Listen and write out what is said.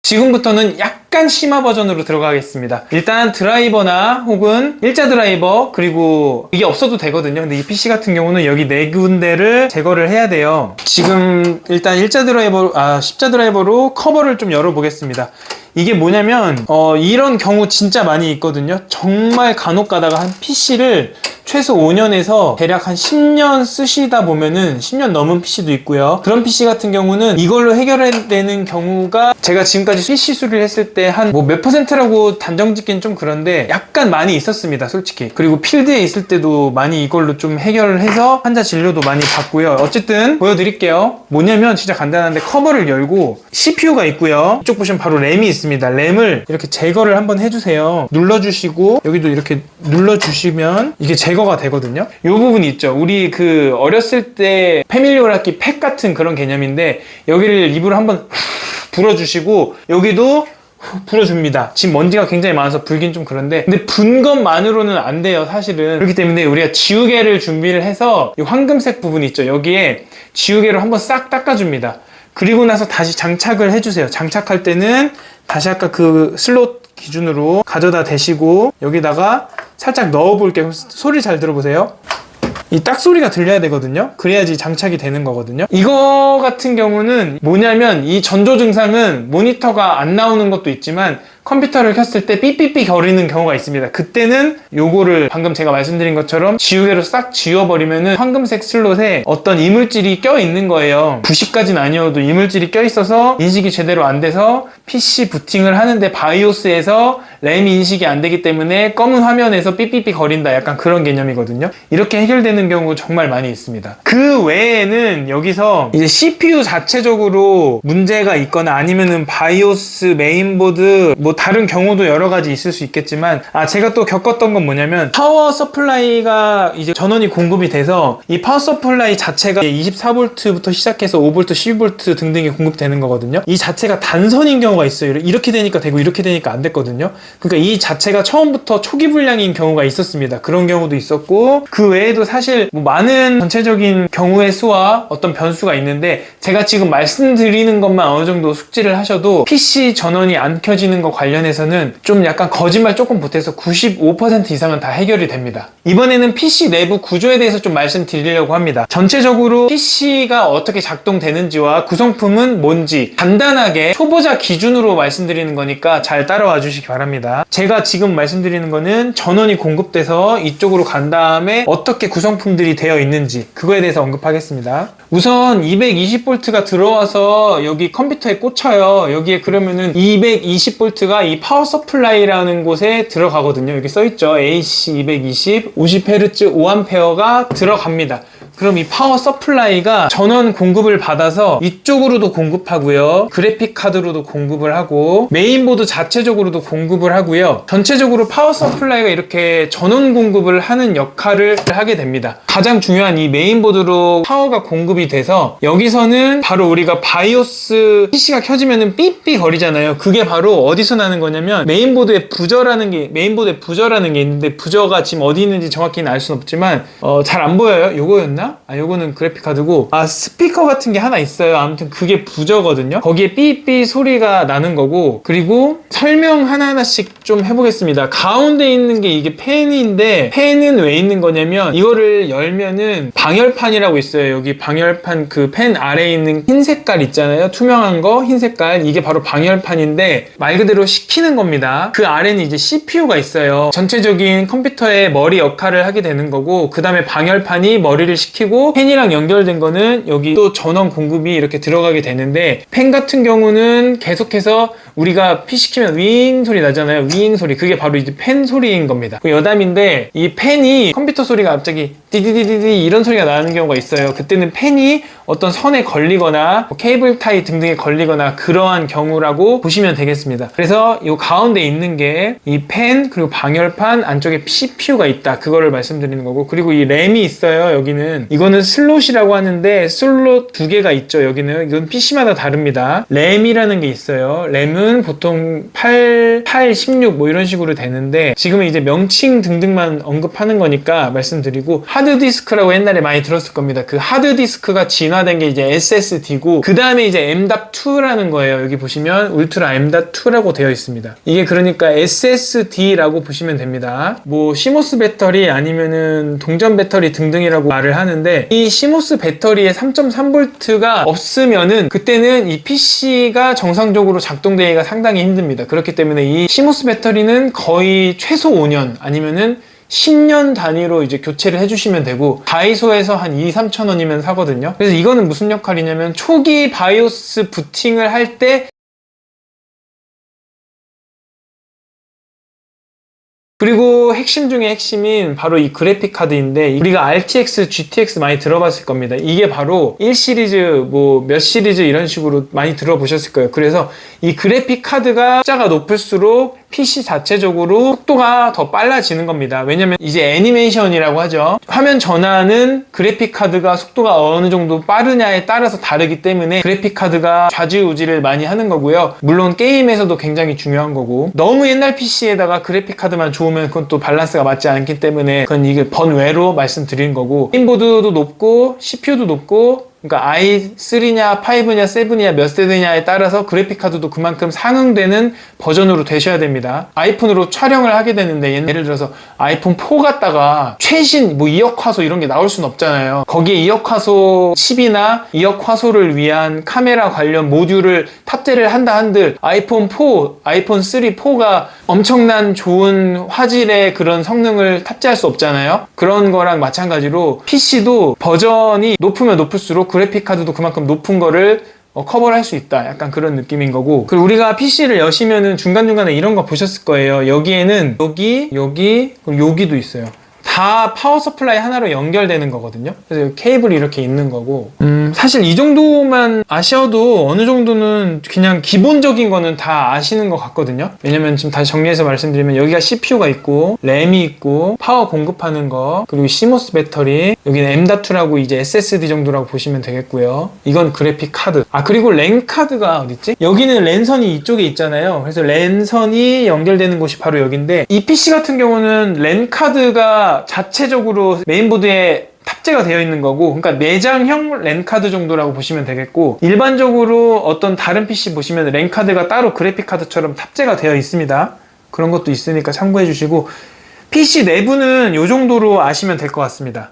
지금부터는 약간 심화 버전으로 들어가겠습니다. 일단 드라이버나 혹은 일자 드라이버, 그리고 이게 없어도 되거든요. 근데 이 PC 같은 경우는 여기 4군데를 제거를 해야 돼요. 지금 일단 십자 드라이버로 커버를 좀 열어보겠습니다. 이게 뭐냐면 이런 경우 진짜 많이 있거든요. 정말 간혹 가다가 한 PC를 최소 5년에서 대략 한 10년 쓰시다 보면은 10년 넘은 PC도 있고요. 그런 PC 같은 경우는 이걸로 해결되는 경우가 제가 지금까지 PC 수리를 했을 때 한 뭐 몇 %라고 단정 짓기는 좀 그런데 약간 많이 있었습니다, 솔직히. 그리고 필드에 있을 때도 많이 이걸로 좀 해결을 해서 환자 진료도 많이 받고요. 어쨌든 보여드릴게요. 뭐냐면 진짜 간단한데 커버를 열고 CPU가 있고요. 이쪽 보시면 바로 램이 있습니다. 램을 이렇게 제거를 한번 해주세요. 눌러주시고 여기도 이렇게 눌러주시면 이게 제거가 되거든요. 이 부분이 있죠. 우리 그 어렸을 때 패밀리오라키 팩 같은 그런 개념인데 여기를 입으로 한번 불어주시고 여기도 불어줍니다. 지금 먼지가 굉장히 많아서 불긴 좀 그런데, 근데 분 것만으로는 안 돼요, 사실은. 그렇기 때문에 우리가 지우개를 준비를 해서 이 황금색 부분 있죠, 여기에 지우개로 한번 싹 닦아줍니다. 그리고 나서 다시 장착을 해주세요. 장착할 때는 다시 아까 그 슬롯 기준으로 가져다 대시고 여기다가 살짝 넣어볼게요. 소리 잘 들어보세요. 이 딱 소리가 들려야 되거든요. 그래야지 장착이 되는 거거든요. 이거 같은 경우는 뭐냐면 이 전조 증상은 모니터가 안 나오는 것도 있지만 컴퓨터를 켰을 때 삐삐삐 거리는 경우가 있습니다. 그때는 요거를 방금 제가 말씀드린 것처럼 지우개로 싹 지워버리면은 황금색 슬롯에 어떤 이물질이 껴있는 거예요. 부식까지는 아니어도 이물질이 껴있어서 인식이 제대로 안 돼서 PC 부팅을 하는데 바이오스에서 램 인식이 안 되기 때문에 검은 화면에서 삐삐삐 거린다, 약간 그런 개념이거든요. 이렇게 해결되는 경우 정말 많이 있습니다. 그 외에는 여기서 이제 CPU 자체적으로 문제가 있거나 아니면은 바이오스 메인보드 뭐 다른 경우도 여러 가지 있을 수 있겠지만, 제가 또 겪었던 건 뭐냐면 파워 서플라이가 이제 전원이 공급이 돼서 이 파워 서플라이 자체가 24V부터 시작해서 5V, 12V 등등이 공급되는 거거든요. 이 자체가 단선인 경우가 있어요. 이렇게 되니까 되고 이렇게 되니까 안 됐거든요. 그러니까 이 자체가 처음부터 초기 불량인 경우가 있었습니다. 그런 경우도 있었고, 그 외에도 사실 뭐 많은 전체적인 경우의 수와 어떤 변수가 있는데, 제가 지금 말씀드리는 것만 어느 정도 숙지를 하셔도 PC 전원이 안 켜지는 거 관련해서는 좀 약간 거짓말 조금 보태서 95% 이상은 다 해결이 됩니다. 이번에는 PC 내부 구조에 대해서 좀 말씀드리려고 합니다. 전체적으로 PC가 어떻게 작동되는지와 구성품은 뭔지 간단하게 초보자 기준으로 말씀드리는 거니까 잘 따라와 주시기 바랍니다. 제가 지금 말씀드리는 거는 전원이 공급돼서 이쪽으로 간 다음에 어떻게 구성품들이 되어 있는지 그거에 대해서 언급하겠습니다. 우선 220V가 들어와서 여기 컴퓨터에 꽂혀요. 여기에 그러면은 220V가 이 파워 서플라이라는 곳에 들어가거든요. 여기 써있죠. AC 220, 50Hz 5A가 들어갑니다. 그럼 이 파워 서플라이가 전원 공급을 받아서 이쪽으로도 공급하고요, 그래픽 카드로도 공급을 하고 메인보드 자체적으로도 공급을 하고요. 전체적으로 파워 서플라이가 이렇게 전원 공급을 하는 역할을 하게 됩니다. 가장 중요한 이 메인보드로 파워가 공급이 돼서 여기서는 바로 우리가 바이오스 PC가 켜지면은 삐삐 거리잖아요. 그게 바로 어디서 나는 거냐면 메인보드에 부저라는 게 있는데, 부저가 지금 어디 있는지 정확히는 알 수는 없지만 잘 안 보여요. 요거였나? 요거는 그래픽 카드고, 스피커 같은 게 하나 있어요. 아무튼 그게 부저거든요. 거기에 삐삐 소리가 나는 거고, 그리고 설명 하나하나씩 좀 해보겠습니다. 가운데 있는 게 이게 팬인데, 팬은 왜 있는 거냐면 이거를 열면은 방열판이라고 있어요. 여기 방열판 그 팬 아래에 있는 흰 색깔 있잖아요. 투명한 거 흰 색깔, 이게 바로 방열판인데 말 그대로 식히는 겁니다. 그 아래는 이제 CPU가 있어요. 전체적인 컴퓨터의 머리 역할을 하게 되는 거고, 그 다음에 방열판이 머리를 식히고 팬이랑 연결된 거는 여기 또 전원 공급이 이렇게 들어가게 되는데, 팬 같은 경우는 계속해서 우리가 PC 키면 윙 소리 나잖아요. 윙 소리, 그게 바로 이제 팬 소리인 겁니다. 그 여담인데, 이 팬이 컴퓨터 소리가 갑자기 디디디디디 이런 소리가 나는 경우가 있어요. 그때는 팬이 어떤 선에 걸리거나 뭐 케이블 타이 등등에 걸리거나 그러한 경우라고 보시면 되겠습니다. 그래서 이 가운데 있는 게 이 팬, 그리고 방열판 안쪽에 CPU가 있다, 그거를 말씀드리는 거고, 그리고 이 램이 있어요. 여기는 이거는 슬롯이라고 하는데 슬롯 두 개가 있죠. 여기는 이건 PC마다 다릅니다. 램이라는 게 있어요. 램은 보통은 보통 8, 16 뭐 이런 식으로 되는데 지금은 이제 명칭 등등만 언급하는 거니까 말씀드리고 하드디스크라고 옛날에 많이 들었을 겁니다. 그 하드디스크가 진화된 게 이제 SSD고 그 다음에 이제 M.2라는 거예요. 여기 보시면 울트라 M.2라고 되어 있습니다. 이게 그러니까 SSD라고 보시면 됩니다. 뭐 시모스 배터리 아니면은 동전 배터리 등등이라고 말을 하는데 이 시모스 배터리에 3.3V가 없으면은 그때는 이 PC가 정상적으로 작동되기가 상당히 힘듭니다. 그렇기 때문에 이 시모스 배터리는 거의 최소 5년 아니면은 10년 단위로 이제 교체를 해주시면 되고 다이소에서 한 2, 3천 원이면 사거든요. 그래서 이거는 무슨 역할이냐면 초기 바이오스 부팅을 할 때 그리고 핵심 중에 핵심인 바로 이 그래픽 카드인데 우리가 RTX, GTX 많이 들어봤을 겁니다. 이게 바로 1시리즈, 뭐 몇 시리즈 이런 식으로 많이 들어보셨을 거예요. 그래서 이 그래픽 카드가 숫자가 높을수록 PC 자체적으로 속도가 더 빨라지는 겁니다. 왜냐면 이제 애니메이션이라고 하죠. 화면 전환은 그래픽 카드가 속도가 어느 정도 빠르냐에 따라서 다르기 때문에 그래픽 카드가 좌지우지를 많이 하는 거고요. 물론 게임에서도 굉장히 중요한 거고 너무 옛날 PC에다가 그래픽 카드만 좋으면 그건 또 밸런스가 맞지 않기 때문에 그건 이게 번외로 말씀드린 거고 메인보드도 높고 CPU도 높고 그러니까 i3냐 5냐 7냐 몇 세대냐에 따라서 그래픽카드도 그만큼 상응되는 버전으로 되셔야 됩니다. 아이폰으로 촬영을 하게 되는데 예를 들어서 아이폰 4 갖다가 최신 뭐 2억 화소 이런 게 나올 수는 없잖아요. 거기에 2억 화소 칩이나 2억 화소를 위한 카메라 관련 모듈을 탑재를 한다 한들 아이폰 4, 아이폰 3, 4가 엄청난 좋은 화질의 그런 성능을 탑재할 수 없잖아요. 그런 거랑 마찬가지로 PC도 버전이 높으면 높을수록 그래픽카드도 그만큼 높은 거를 커버를 할 수 있다. 약간 그런 느낌인 거고. 그리고 우리가 PC를 여시면은 중간중간에 이런 거 보셨을 거예요. 여기에는 여기, 그리고 여기도 있어요. 다 파워 서플라이 하나로 연결되는 거거든요. 그래서 케이블이 이렇게 있는 거고 사실 이 정도만 아셔도 어느 정도는 그냥 기본적인 거는 다 아시는 것 같거든요. 왜냐면 지금 다시 정리해서 말씀드리면 여기가 CPU가 있고 램이 있고 파워 공급하는 거 그리고 시모스 배터리 여기는 M.2라고 이제 SSD 정도라고 보시면 되겠고요. 이건 그래픽 카드. 그리고 랜 카드가 어딨지? 여기는 랜선이 이쪽에 있잖아요. 그래서 랜선이 연결되는 곳이 바로 여기인데 이 PC 같은 경우는 랜 카드가 자체적으로 메인보드에 탑재가 되어 있는 거고 그러니까 내장형 랜카드 정도라고 보시면 되겠고 일반적으로 어떤 다른 PC 보시면 랜카드가 따로 그래픽카드처럼 탑재가 되어 있습니다. 그런 것도 있으니까 참고해 주시고 PC 내부는 이 정도로 아시면 될 것 같습니다.